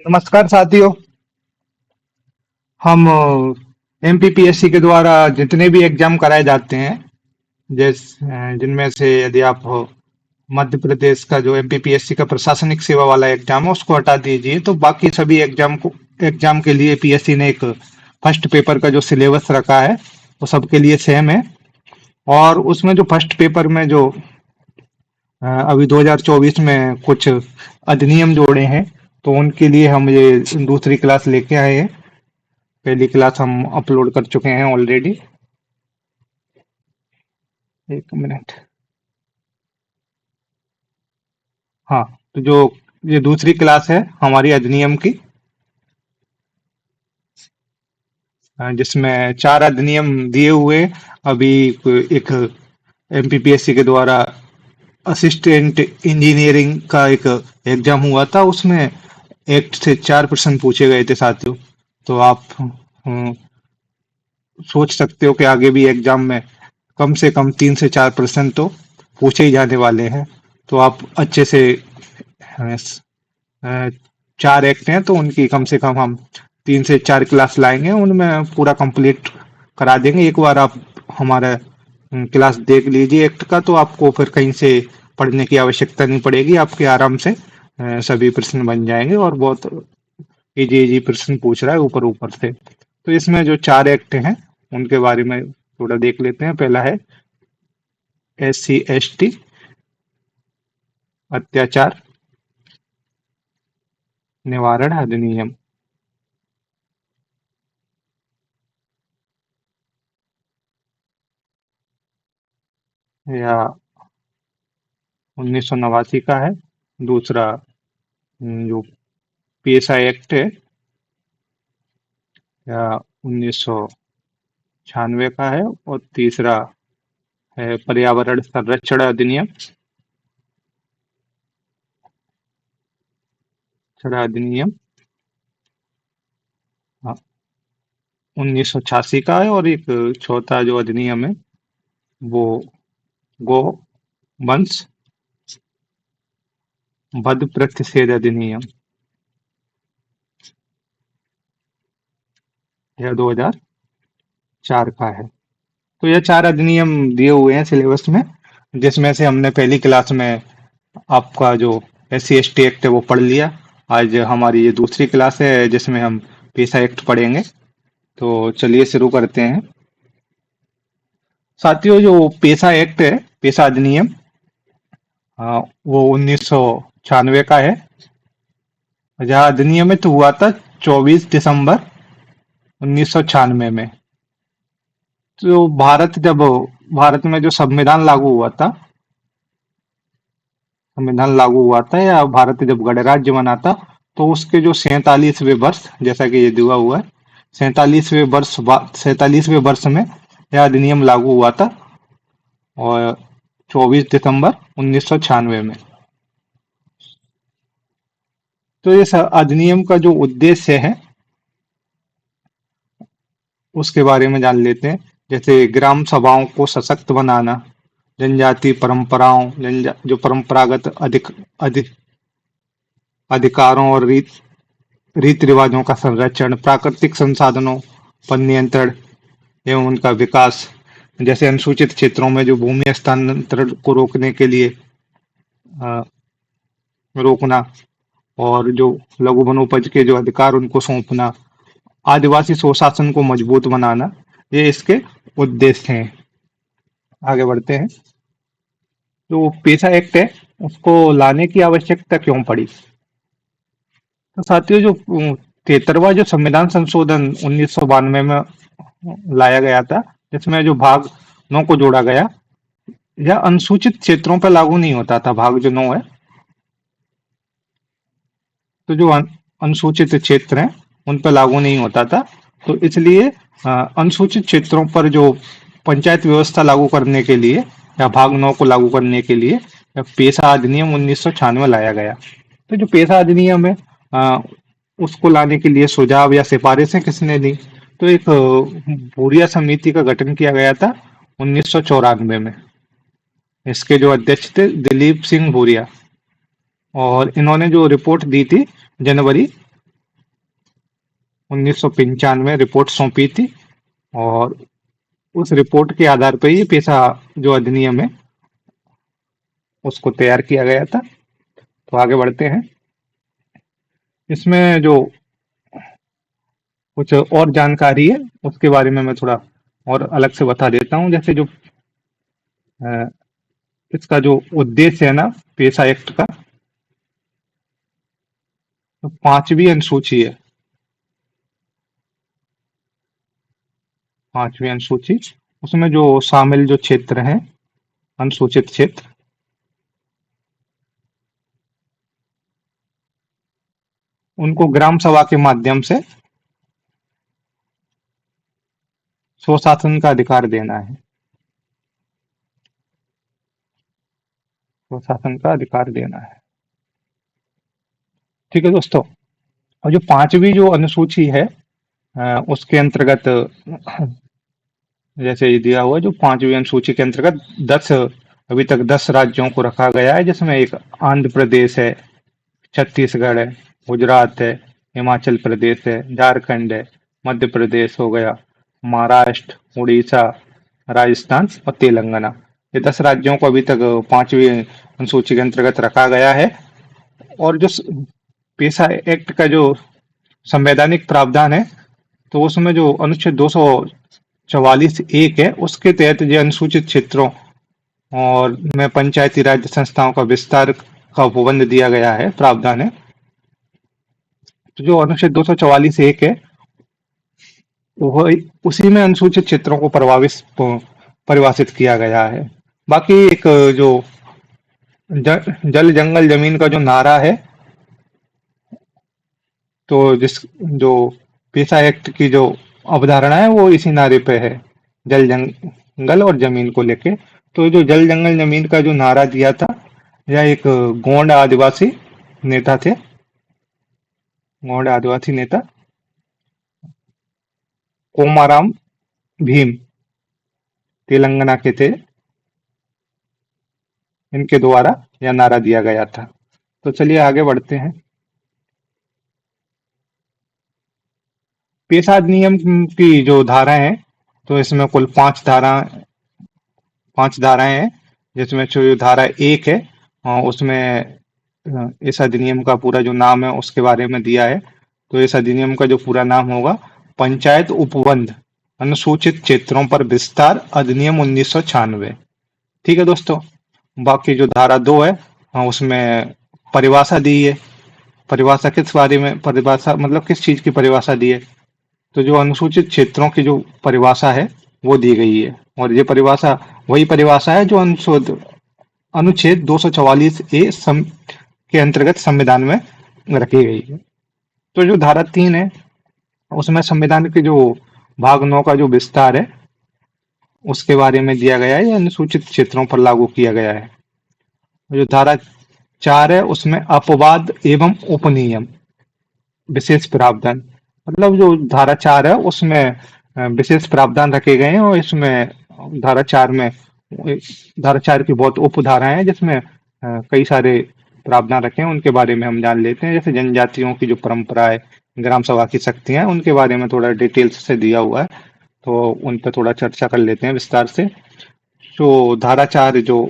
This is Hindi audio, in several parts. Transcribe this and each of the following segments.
नमस्कार साथियों। हम एमपीपीएससी के द्वारा जितने भी एग्जाम कराए जाते हैं, जिनमें से यदि आप मध्य प्रदेश का जो एमपीपीएससी का प्रशासनिक सेवा वाला एग्जाम है उसको हटा दीजिए, तो बाकी सभी एग्जाम के लिए पीएससी ने एक फर्स्ट पेपर का जो सिलेबस रखा है वो सबके लिए सेम है। और उसमें जो फर्स्ट पेपर में जो अभी 2024 में कुछ अधिनियम जोड़े हैं, तो उनके लिए हम ये दूसरी क्लास लेके आए हैं। पहली क्लास हम अपलोड कर चुके हैं ऑलरेडी। एक मिनट। हाँ, तो जो ये दूसरी क्लास है हमारी अधिनियम की, जिसमें चार अधिनियम दिए हुए। अभी एक एमपीपीएससी के द्वारा असिस्टेंट इंजीनियरिंग का एक एग्जाम हुआ था, उसमें एक्ट से चार प्रश्न पूछे गए थे साथियों। तो आप सोच सकते हो कि आगे भी एग्जाम में कम से कम 3 से 4 प्रश्न तो पूछे ही जाने वाले हैं। तो आप अच्छे से अ, चार एक्ट हैं, तो उनकी कम से कम हम 3 से 4 क्लास लाएंगे, उनमें पूरा कंप्लीट करा देंगे। एक बार आप हमारा क्लास देख लीजिए एक्ट का, तो आपको फिर कहीं से पढ़ने की आवश्यकता नहीं पड़ेगी, आपके आराम से सभी प्रश्न बन जाएंगे। और बहुत इजी इजी प्रश्न पूछ रहा है ऊपर ऊपर से। तो इसमें जो चार एक्ट हैं उनके बारे में थोड़ा देख लेते हैं। पहला है SC ST अत्याचार निवारण अधिनियम। या 1989 का है। दूसरा जो PSI एक्ट है, या 1996 का है। और तीसरा है पर्यावरण संरक्षण अधिनियम, छड़ा अधिनियम, हाँ, 1986 का है। और एक चौथा जो अधिनियम है वो गो वंश वध प्रतिषेध अधिनियम, यह 2004 का है। तो ये चार अधिनियम दिए हुए हैं सिलेबस में, जिसमें से हमने पहली क्लास में आपका जो SC ST एक्ट है वो पढ़ लिया। आज हमारी ये दूसरी क्लास है जिसमें हम पेशा एक्ट पढ़ेंगे। तो चलिए शुरू करते हैं साथियों। जो पेशा एक्ट है, पेशा अधिनियम, वो 1996 का है। जहाँ अधिनियमित हुआ था 24 दिसंबर 1996 में। तो भारत में जो संविधान लागू हुआ था, या भारत जब गणराज्य बना था, तो उसके जो 47वें वर्ष, जैसा कि ये दिया हुआ है, 47वें वर्ष में यह अधिनियम लागू हुआ था। और 24 दिसंबर 1996 में। तो इस अधिनियम का जो उद्देश्य है उसके बारे में जान लेते हैं। जैसे ग्राम सभाओं को सशक्त बनाना, जनजाति परंपराओं, जो परंपरागत अधिकारों और रीति रिवाजों का संरक्षण, प्राकृतिक संसाधनों पर नियंत्रण एवं उनका विकास। जैसे अनुसूचित क्षेत्रों में जो भूमि हस्तांतरण को रोकने के लिए अ, रोकना, और जो लघु वनोपज के जो अधिकार उनको सौंपना, आदिवासी स्वशासन को मजबूत बनाना, ये इसके उद्देश्य हैं। आगे बढ़ते हैं। जो पेशा एक्ट है उसको लाने की आवश्यकता क्यों पड़ी? तो साथियों, जो 73वां जो संविधान संशोधन 1992 में लाया गया था, जिसमें जो भाग 9 को जोड़ा गया, यह अनुसूचित क्षेत्रों पर लागू नहीं होता था। भाग जो 9 है, तो जो अनुसूचित क्षेत्र हैं उन पर लागू नहीं होता था। तो इसलिए अनुसूचित क्षेत्रों पर जो पंचायत व्यवस्था लागू करने के लिए, या भाग 9 को लागू करने के लिए, पेशा अधिनियम 1996 लाया गया। तो जो पेशा अधिनियम है, उसको लाने के लिए सुझाव या सिफारिशें किसने दी? तो एक भूरिया समिति का गठन किया गया था 1994 में। इसके जो अध्यक्ष थे दिलीप सिंह भूरिया। और इन्होंने जो रिपोर्ट दी थी जनवरी 1995 रिपोर्ट सौंपी थी, और उस रिपोर्ट के आधार पर ही पेशा जो अधिनियम है उसको तैयार किया गया था। तो आगे बढ़ते हैं। इसमें जो कुछ और जानकारी है उसके बारे में मैं थोड़ा और अलग से बता देता हूँ। जैसे जो अ, इसका जो उद्देश्य है ना पेशा एक्ट का, तो 5वीं अनुसूची है। 5वीं अनुसूची, उसमें जो शामिल जो क्षेत्र हैं, अनुसूचित क्षेत्र, उनको ग्राम सभा के माध्यम से स्वशासन का अधिकार देना है। स्वशासन का अधिकार देना है। ठीक है दोस्तों। और जो 5वीं जो अनुसूची है, उसके अंतर्गत जैसे ये दिया हुआ है, जो 5वीं अनुसूची के अंतर्गत 10, अभी तक 10 राज्यों को रखा गया है, जिसमें एक आंध्र प्रदेश है, छत्तीसगढ़ है, गुजरात है, हिमाचल प्रदेश है, झारखंड है, मध्य प्रदेश हो गया, महाराष्ट्र, उड़ीसा, राजस्थान और तेलंगाना। ये 10 राज्यों को अभी तक 5वीं अनुसूची के अंतर्गत रखा गया है। और जो पेशा एक्ट का जो संवैधानिक प्रावधान है, तो उसमें जो अनुच्छेद 244(1) है, उसके तहत जो अनुसूचित क्षेत्रों और में पंचायती राज संस्थाओं का विस्तार का उपबंध दिया गया है, प्रावधान है। तो जो अनुच्छेद 244(1) है, वह उसी में अनुसूचित क्षेत्रों को परिभाषित किया गया है। बाकी एक जो जल जंगल जमीन का जो नारा है, तो जिस जो पेशा एक्ट की जो अवधारणा है वो इसी नारे पे है, जल जंगल और जमीन को लेके। तो जो जल जंगल जमीन का जो नारा दिया था, यह एक गोंड आदिवासी नेता थे। गोंड आदिवासी नेता कोमाराम भीम, तेलंगाना के थे, इनके द्वारा यह नारा दिया गया था। तो चलिए आगे बढ़ते हैं। पेशा अधिनियम की जो धाराएं हैं, तो इसमें कुल 5 धाराएं हैं, जिसमें जो धारा 1 है, उसमें इस अधिनियम का पूरा जो नाम है उसके बारे में दिया है। तो इस अधिनियम का जो पूरा नाम होगा, पंचायत उपबंध अनुसूचित क्षेत्रों पर विस्तार अधिनियम 1996। ठीक है दोस्तों। बाकी जो धारा 2 है, उसमें परिभाषा दी है। परिभाषा किस बारे में, परिभाषा मतलब किस चीज की परिभाषा दी है, तो जो अनुसूचित क्षेत्रों की जो परिभाषा है वो दी गई है। और ये परिभाषा वही परिभाषा है जो अनुच्छेद 244(a) के अंतर्गत संविधान में रखी गई है। तो जो धारा 3 है, उसमें संविधान के जो भाग 9 का जो विस्तार है उसके बारे में दिया गया है, या अनुसूचित क्षेत्रों पर लागू किया गया है। जो धारा 4 है, उसमें अपवाद एवं उपनियम विशेष प्रावधान, मतलब जो धारा 4 है उसमें विशेष प्रावधान रखे गए हैं। और इसमें धारा 4 में, धारा 4 की बहुत उपधाराएं हैं, जिसमें कई सारे प्रावधान रखे हैं, उनके बारे में हम जान लेते हैं। जैसे जनजातियों की जो परंपरा है, ग्राम सभा की शक्तियां, उनके बारे में थोड़ा डिटेल्स से दिया हुआ है, तो उन पर थोड़ा चर्चा कर लेते हैं विस्तार से। जो धारा 4 जो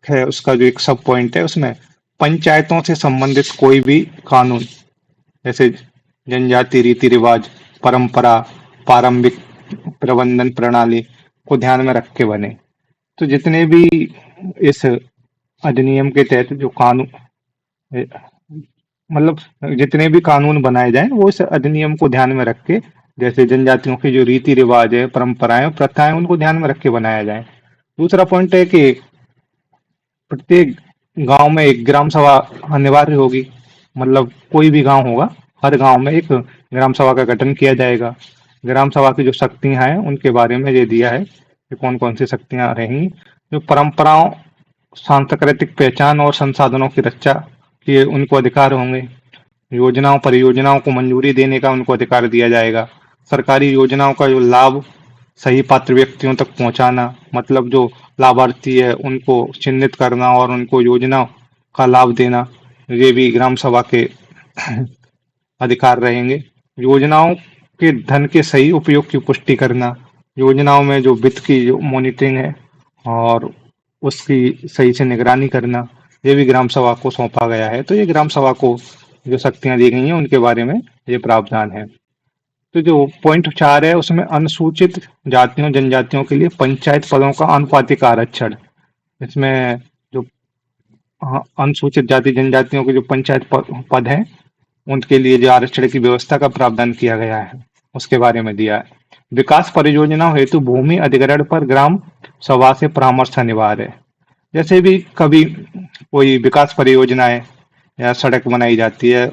है, उसका जो एक सब पॉइंट है, उसमें पंचायतों से संबंधित कोई भी कानून, जैसे जनजाति रीति रिवाज, परंपरा, पारंपरिक प्रबंधन प्रणाली को ध्यान में रख के बने। तो जितने भी इस अधिनियम के तहत जो कानून, मतलब जितने भी कानून बनाए जाएं, वो इस अधिनियम को ध्यान में रख के, जैसे जनजातियों के जो रीति रिवाज है, परंपराएं प्रथाएं, उनको ध्यान में रख के बनाया जाए। दूसरा पॉइंट है कि प्रत्येक गांव में एक ग्राम सभा अनिवार्य होगी। मतलब कोई भी गांव होगा, हर गांव में एक ग्राम सभा का गठन किया जाएगा। ग्राम सभा की जो शक्तियां हैं उनके बारे में ये दिया है कि कौन कौन सी शक्तियां रहेंगी। जो परंपराओं, सांस्कृतिक पहचान और संसाधनों की रक्षा के उनको अधिकार होंगे। योजनाओं, परियोजनाओं को मंजूरी देने का उनको अधिकार दिया जाएगा। सरकारी योजनाओं का जो लाभ सही पात्र व्यक्तियों तक पहुंचाना, मतलब जो लाभार्थी है उनको चिन्हित करना और उनको योजना का लाभ देना, ये भी ग्राम सभा के अधिकार रहेंगे। योजनाओं के धन के सही उपयोग की पुष्टि करना, योजनाओं में जो वित्त की जो मॉनिटरिंग है और उसकी सही से निगरानी करना, ये भी ग्राम सभा को सौंपा गया है। तो ये ग्राम सभा को जो शक्तियां दी गई हैं उनके बारे में ये प्रावधान है। तो जो पॉइंट 4 है उसमें अनुसूचित जातियों जनजातियों के लिए पंचायत पदों का आनुपातिक आरक्षण। इसमें जो अनुसूचित जाति जनजातियों के जो पंचायत पद हैं उनके लिए जो आरक्षण की व्यवस्था का प्रावधान किया गया है उसके बारे में दिया है। विकास परियोजनाओं हेतु भूमि अधिग्रहण पर ग्राम सभा से परामर्श अनिवार्य है। जैसे भी कभी कोई विकास परियोजना है या सड़क बनाई जाती है,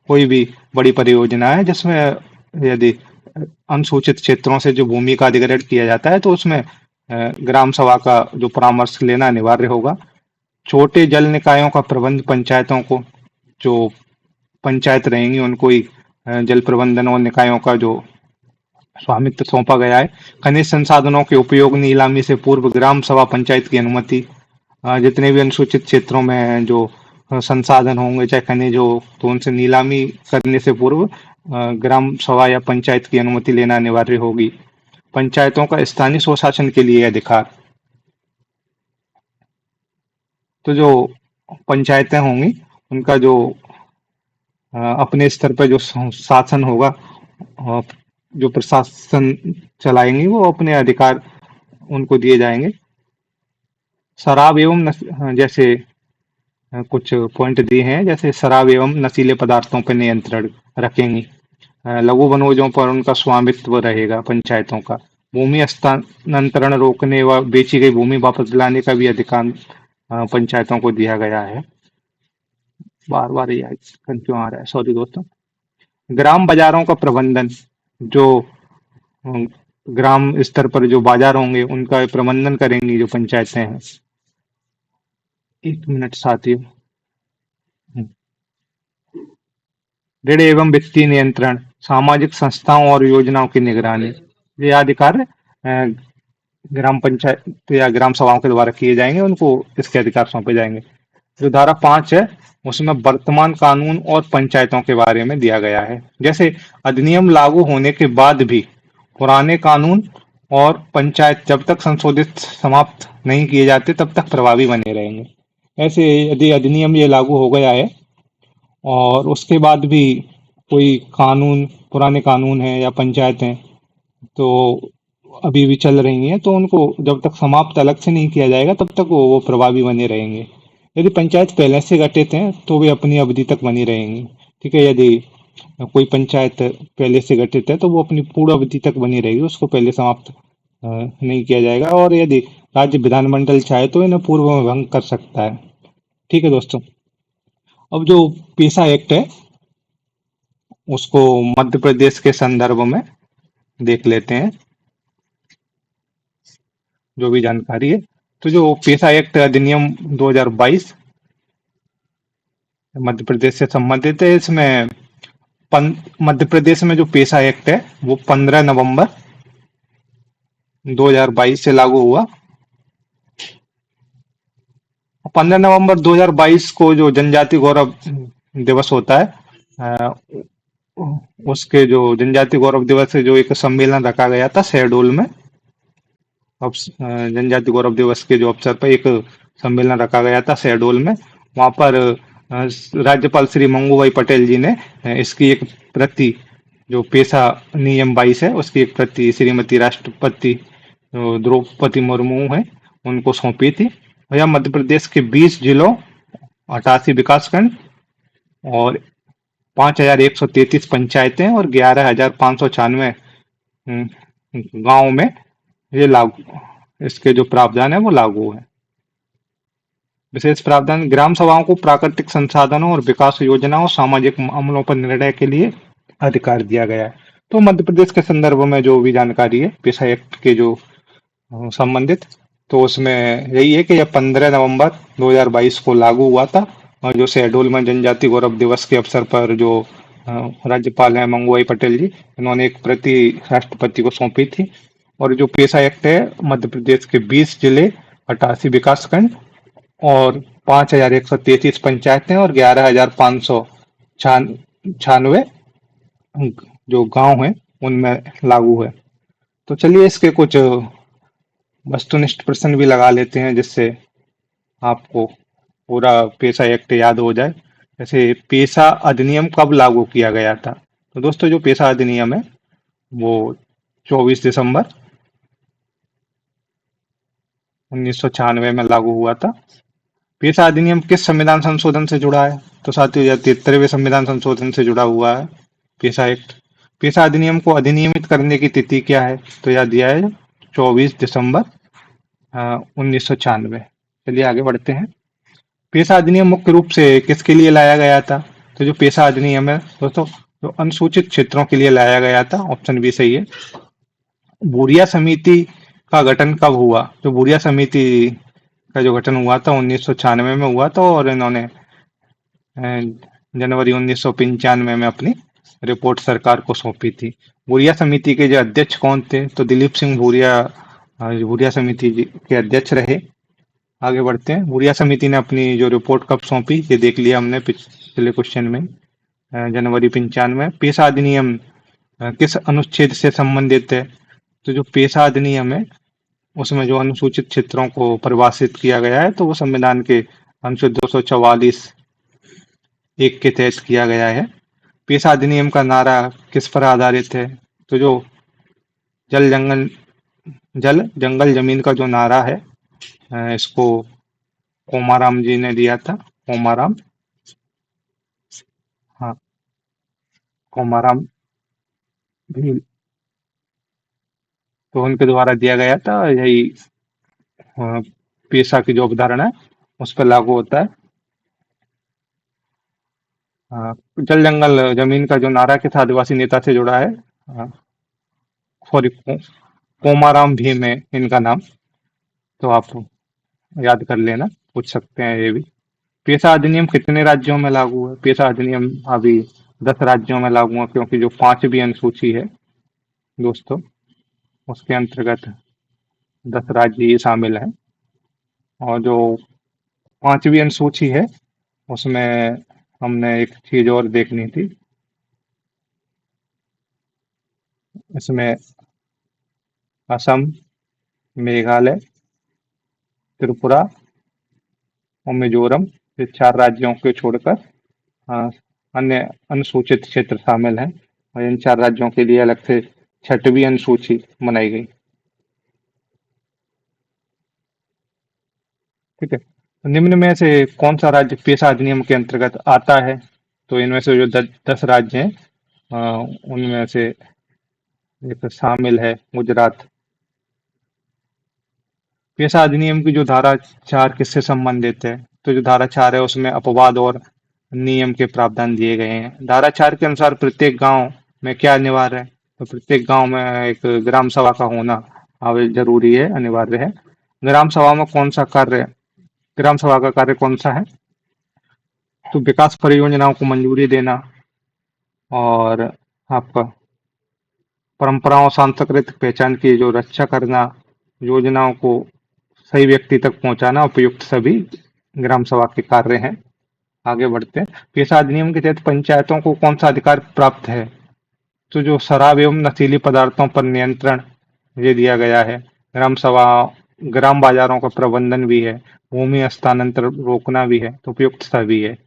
कोई भी बड़ी परियोजना है जिसमें यदि अनुसूचित क्षेत्रों से जो भूमि का अधिग्रहण किया जाता है तो उसमें ग्राम सभा का जो परामर्श लेना अनिवार्य होगा। छोटे जल निकायों का प्रबंध पंचायतों को, जो पंचायत रहेंगी उनको ही जल प्रबंधन और निकायों का जो स्वामित्व सौंपा गया है। खनिज संसाधनों के उपयोग नीलामी से पूर्व ग्राम सभा पंचायत की अनुमति। जितने भी अनुसूचित क्षेत्रों में जो संसाधन होंगे चाहे खनिज हो तो उनसे नीलामी करने से पूर्व ग्राम सभा या पंचायत की अनुमति लेना अनिवार्य होगी। पंचायतों का स्थानीय स्वशासन के लिए अधिकार। तो जो पंचायतें होंगी उनका जो अपने स्तर पर जो शासन होगा, जो प्रशासन चलाएंगी वो अपने अधिकार उनको दिए जाएंगे। शराब एवं जैसे कुछ पॉइंट दिए हैं, जैसे शराब एवं नशीले पदार्थों पर नियंत्रण रखेंगी। लघु वनोजों पर उनका स्वामित्व रहेगा पंचायतों का। भूमि हस्तांतरण रोकने व बेची गई भूमि वापस दिलाने का भी अधिकार पंचायतों को दिया गया है। बार बार ये क्यों आ रहा है, सॉरी दोस्तों। ग्राम बाजारों का प्रबंधन, जो अ, ग्राम स्तर पर जो बाजार होंगे उनका प्रबंधन करेंगी जो पंचायतें हैं। एक मिनट साथियों। ऋण एवं वित्तीय नियंत्रण, सामाजिक संस्थाओं और योजनाओं की निगरानी, ये अधिकार ग्राम पंचायत या ग्राम सभाओं के द्वारा किए जाएंगे, उनको इसके अधिकार सौंपे जाएंगे। जो धारा 5 है उसमें वर्तमान कानून और पंचायतों के बारे में दिया गया है। जैसे अधिनियम लागू होने के बाद भी पुराने कानून और पंचायत जब तक संशोधित समाप्त नहीं किए जाते तब तक प्रभावी बने रहेंगे। ऐसे यदि अधिनियम ये लागू हो गया है और उसके बाद भी कोई कानून, पुराने कानून है या पंचायतें तो अभी भी चल रही हैं, तो उनको जब तक समाप्त अलग से नहीं किया जाएगा तब तक वो प्रभावी बने रहेंगे। यदि पंचायत पहले से गठित हैं तो वे अपनी अवधि तक बनी रहेंगी। ठीक है, यदि कोई पंचायत पहले से गठित है तो वो अपनी पूर्ण अवधि तक बनी रहेगी, उसको पहले समाप्त नहीं किया जाएगा। और यदि राज्य विधानमंडल चाहे तो इन्हें पूर्व में भंग कर सकता है। ठीक है दोस्तों। अब जो पेशा एक्ट है उसको मध्य प्रदेश के संदर्भ में देख लेते हैं, जो भी जानकारी है। तो जो पेशा एक्ट अधिनियम 2022 मध्य प्रदेश से संबंधित है। इसमें मध्य प्रदेश में जो पेशा एक्ट है वो 15 नवंबर 2022 से लागू हुआ। 15 नवंबर 2022 को जो जनजाति गौरव दिवस होता है, उसके जो जनजाति गौरव दिवस से जो एक सम्मेलन रखा गया था शहडोल में। अब जनजाति गौरव दिवस के जो अवसर पर एक सम्मेलन रखा गया था शहडोल में। वहां पर राज्यपाल श्री मंगूभाई पटेल जी ने इसकी एक प्रति, जो पेशा नियम 22 है उसकी एक प्रति श्रीमती राष्ट्रपति द्रौपदी मुर्मू है उनको सौंपी थी। यह मध्य प्रदेश के 20 जिलों, 88 विकासखंड और 5133 पंचायतें और 11,596 गांव में ये लागू, इसके जो प्रावधान है वो लागू है। विशेष प्रावधान, ग्राम सभाओं को प्राकृतिक संसाधनों और विकास योजनाओं, सामाजिक मामलों पर निर्णय के लिए अधिकार दिया गया है। तो मध्य प्रदेश के संदर्भ में जो भी जानकारी है पेशा एक्ट के जो संबंधित, तो उसमें यही है कि यह 15 नवंबर 2022 को लागू हुआ था। और जो शहडोल में जनजाति गौरव दिवस के अवसर पर जो राज्यपाल हैं मंगूभाई पटेल जी, इन्होंने एक प्रति राष्ट्रपति को सौंपी थी। और जो पेशा एक्ट है मध्य प्रदेश के 20 जिले, 88 विकासखंड और 5133 पंचायतें और 11,596 जो गांव हैं उनमें लागू है। तो चलिए इसके कुछ वस्तुनिष्ठ प्रश्न भी लगा लेते हैं, जिससे आपको पूरा पेशा एक्ट याद हो जाए। जैसे पेशा अधिनियम कब लागू किया गया था? तो दोस्तों जो पेशा अधिनियम है वो 24 दिसंबर 1996 में लागू हुआ था। पेशा अधिनियम किस संविधान संशोधन से जुड़ा है? तो साथियों यह 73वें संविधान संशोधन से जुड़ा हुआ है पेशा एक्ट। पेशा अधिनियम को अधिनियमित करने की तिथि क्या है? तो यह दिया है 24 दिसंबर 1996। चलिए आगे बढ़ते हैं। पेशा अधिनियम मुख्य रूप से किसके लिए लाया गया था? तो जो पेशा अधिनियम है दोस्तों, जो अनुसूचित क्षेत्रों के लिए लाया गया था। ऑप्शन बी सही है। बूरिया समिति का गठन कब हुआ? जो बूरिया समिति का जो गठन हुआ था 1996 में हुआ था, और इन्होंने अ, जनवरी 1995 में अपनी रिपोर्ट सरकार को सौंपी थी। भूरिया समिति के जो अध्यक्ष कौन थे? तो दिलीप सिंह भूरिया भूरिया समिति के अध्यक्ष रहे। आगे बढ़ते हैं। भूरिया समिति ने अपनी जो रिपोर्ट कब सौंपी, ये देख लिया हमने पिछले क्वेश्चन में। जनवरी 95। पेशा अधिनियम किस अनुच्छेद से संबंधित है? तो जो पेशा अधिनियम है उसमें जो अनुसूचित क्षेत्रों को परिभाषित किया गया है, तो वो संविधान के अनुच्छेद 244 एक के तहत किया गया है। पेशा अधिनियम का नारा किस पर आधारित है? तो जो जल जंगल जल जंगल जमीन का जो नारा है, इसको कोमाराम जी ने दिया था। कोमाराम, हाँ, कोमाराम भी, तो उनके द्वारा दिया गया था। यही अ, पेशा की जो अवधारणा है उस पर लागू होता है। जल जंगल जमीन का जो नारा किस आदिवासी नेता से जुड़ा है? सॉरी, कोमाराम भीम है इनका नाम। तो आप याद कर लेना, पूछ सकते हैं ये भी। पेशा अधिनियम कितने राज्यों में लागू है? पेशा अधिनियम अभी 10 राज्यों में लागू है, क्योंकि जो 5वीं अनुसूची है दोस्तों, उसके अंतर्गत 10 राज्य ये शामिल हैं। और जो 5वीं अनुसूची है उसमें हमने एक चीज और देखनी थी। इसमें असम, मेघालय, त्रिपुरा और मिजोरम, ये 4 राज्यों को छोड़कर अ, अन्य अनुसूचित क्षेत्र शामिल हैं। और इन 4 राज्यों के लिए अलग से 6वीं अनुसूची बनाई गई। ठीक है। तो निम्न में से कौन सा राज्य पेशा अधिनियम के अंतर्गत आता है? तो इनमें से जो 10 राज्य हैं, उनमें से एक शामिल है गुजरात। पेशा अधिनियम की जो धारा 4 किससे संबंधित है? तो जो धारा 4 है उसमें अपवाद और नियम के प्रावधान दिए गए हैं। धारा 4 के अनुसार प्रत्येक गांव में क्या अनिवार्य है? तो प्रत्येक गांव में एक ग्राम सभा का होना जरूरी है, अनिवार्य है। ग्राम सभा में कौन सा कार्य ग्राम सभा का कार्य कौन सा है? तो विकास परियोजनाओं को मंजूरी देना, और आपका परंपराओं सांस्कृतिक पहचान की जो रक्षा करना, योजनाओं को सही व्यक्ति तक पहुंचाना, उपयुक्त सभी ग्राम सभा के कार्य हैं। आगे बढ़ते हैं। पेशा अधिनियम के तहत पंचायतों को कौन सा अधिकार प्राप्त है? तो जो शराब एवं नशीली पदार्थों पर नियंत्रण ये दिया गया है। ग्राम सभा, ग्राम बाजारों का प्रबंधन भी है, भूमि हस्तांतरण रोकना भी है, तो उपयुक्त सभी है।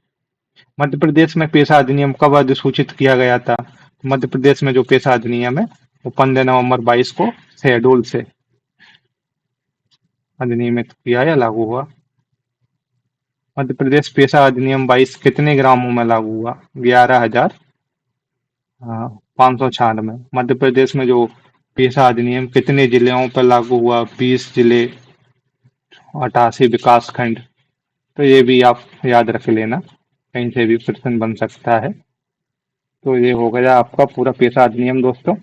मध्य प्रदेश में पेशा अधिनियम कब अधिसूचित किया गया था? मध्य प्रदेश में जो पेशा अधिनियम है वो 15 नवंबर 22 को शहडोल से अधिनियमित किया या लागू हुआ। मध्य प्रदेश पेशा अधिनियम 22 कितने ग्रामों में लागू हुआ? 11,596। मध्य प्रदेश में जो पेशा अधिनियम कितने जिलों पर लागू हुआ? 20 जिले, 88 विकास खंड। तो ये भी आप याद रख लेना, कहीं से भी प्रश्न बन सकता है। तो ये हो गया आपका पूरा पेशा अधिनियम दोस्तों।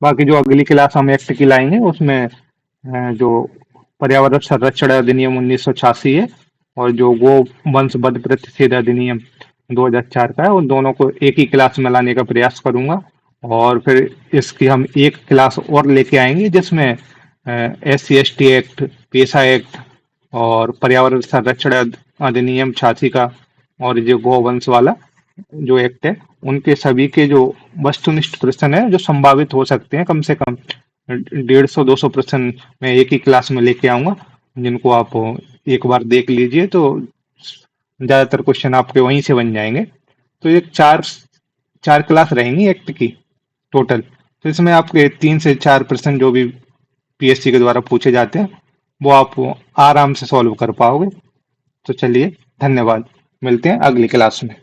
बाकी जो अगली क्लास हम एक्ट की लाएंगे उसमें जो पर्यावरण संरक्षण अधिनियम 1986 है, और जो गो वंश वध प्रतिषेध अधिनियम 2004 का है, उन दोनों को एक ही क्लास में लाने का प्रयास करूंगा। और फिर इसकी हम एक क्लास और लेके आएंगे, जिसमें SC ST एक्ट, पेशा एक्ट और पर्यावरण संरक्षण अधिनियम 86 का, और जो गो वंश वाला जो एक्ट है, उनके सभी के जो वस्तुनिष्ठ प्रश्न है जो संभावित हो सकते हैं, कम से कम 150-200 प्रश्न मैं एक ही क्लास में लेके आऊंगा, जिनको आप एक बार देख लीजिए तो ज्यादातर क्वेश्चन आपके वहीं से बन जाएंगे। तो ये चार चार क्लास रहेंगी एक्ट की टोटल। तो इसमें आपके 3 से 4 प्रश्न जो भी पीएससी के द्वारा पूछे जाते हैं वो आप आराम से सॉल्व कर पाओगे। तो चलिए, धन्यवाद, मिलते हैं अगली क्लास में।